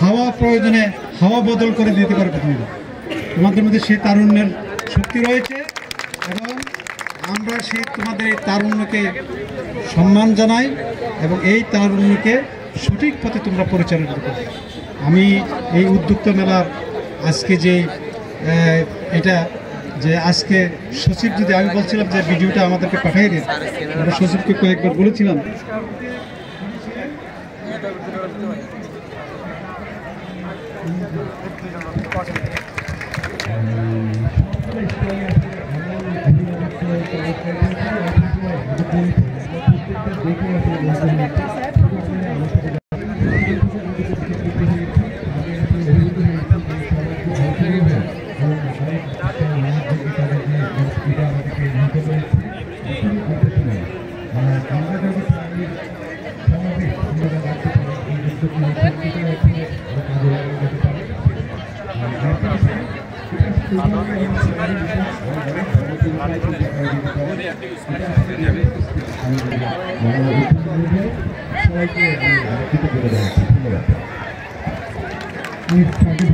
হাওয়া প্রয়োজনে হাওয়া বদল করে দিতে পারবে তুমি। তোমাদের মধ্যে সেই তারুণ্যের শক্তি রয়েছে এবং আমরা সেই তোমাদের এই তারুণ্যকে সম্মান জানাই এবং এই তারুণ্যকে সঠিক পথে তোমরা পরিচালনা করো। আমি এই উদ্যোক্তা মেলার আজকে যে এটা যে আজকে সচিব যদি আমি বলছিলাম যে ভিডিওটা আমাদেরকে পাঠিয়ে দিন, আমরা সচিবকে কয়েকবার বলেছিলাম।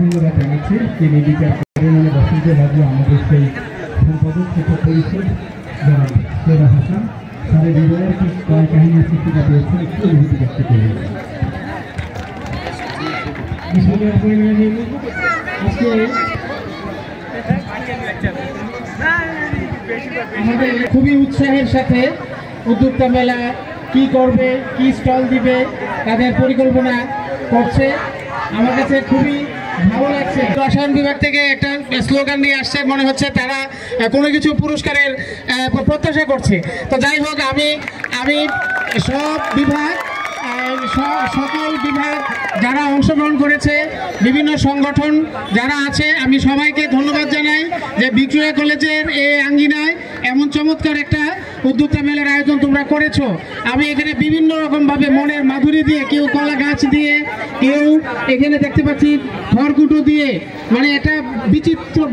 ধন্যবাদ জানাচ্ছি বসন্ত রাজ্য আমাদের সেই সম্পাদক তথা পরিষদ যারা হাসান তাদের হৃদয়ের কাহিনী সৃষ্টিটা পেয়েছেন একটু অনুভূতি ব্যক্ত করবেন। আমাদের খুবই উৎসাহের সাথে উদ্যোক্তা মেলা কি করবে, কি স্টল দিবে, তাদের পরিকল্পনা করছে। আমার কাছে খুবই ভালো লাগছে। রসায়ন বিভাগ থেকে একটা স্লোগান নিয়ে আসছে, মনে হচ্ছে তারা কোনো কিছু পুরস্কারের প্রত্যাশা করছে। তো যাই হোক, আমি সব বিভাগ সকল বিভাগ যারা অংশগ্রহণ করেছে, বিভিন্ন সংগঠন যারা আছে, আমি সবাইকে ধন্যবাদ জানাই যে ভিক্টোরিয়া কলেজের এই আঙ্গিনায় এমন চমৎকার একটা উদ্যোক্তা মেলার আয়োজন তোমরা করেছো। আমি এখানে বিভিন্ন রকমভাবে মনের মাধুরী দিয়ে, কেউ কলা গাছ দিয়ে, কেউ এখানে দেখতে পাচ্ছি খড়কুটো দিয়ে, মানে এটা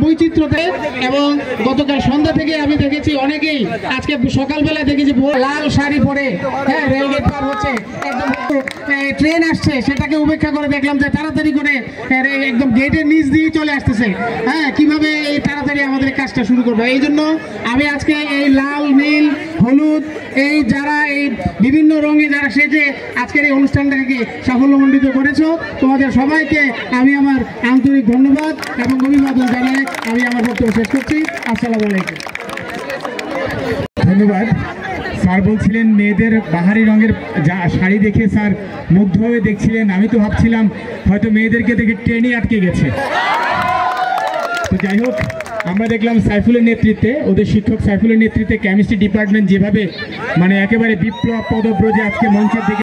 বৈচিত্র্যতে। এবং গতকাল সন্ধ্যা থেকে আমি দেখেছি অনেকেই, আজকে সকালবেলা দেখেছি লাল শাড়ি পরে, হ্যাঁ, রেলগেট পার হচ্ছে, একদম ট্রেন আসছে সেটাকে উপেক্ষা করে দেখলাম যে তাড়াতাড়ি করে একদম গেটের নিচ দিয়ে চলে আসতেছে। হ্যাঁ, কিভাবে এই তাড়াতাড়ি আমাদের কাজটা শুরু করবো, এই জন্য আমি আজকে এই লাল, নীল, হলুদ, এই যারা এই বিভিন্ন রঙে যারা সেজে আজকের এই অনুষ্ঠানটাকে সাফল্যমণ্ডিত করেছো, তোমাদের সবাইকে আমি আমার আন্তরিক ধন্যবাদ এবং অভিবাদন জানাই আমি আমার বক্তব্য শেষ করছি। আসসালামু আলাইকুম। ধন্যবাদ। স্যার বলছিলেন মেয়েদের বাহারি রঙের শাড়ি দেখে স্যার মুগ্ধ হয়ে দেখছিলেন। আমি তো ভাবছিলাম হয়তো মেয়েদেরকে দেখে ট্রেনই আটকে গেছে। তো যাই হোক, আমরা দেখলাম সাইফুলের নেতৃত্বে, ওদের শিক্ষক সাইফুলের নেতৃত্বে কেমিস্ট্রি ডিপার্টমেন্ট যেভাবে মানে একেবারে বিপ্লব পদব্রজে আজকে মঞ্চের দিকে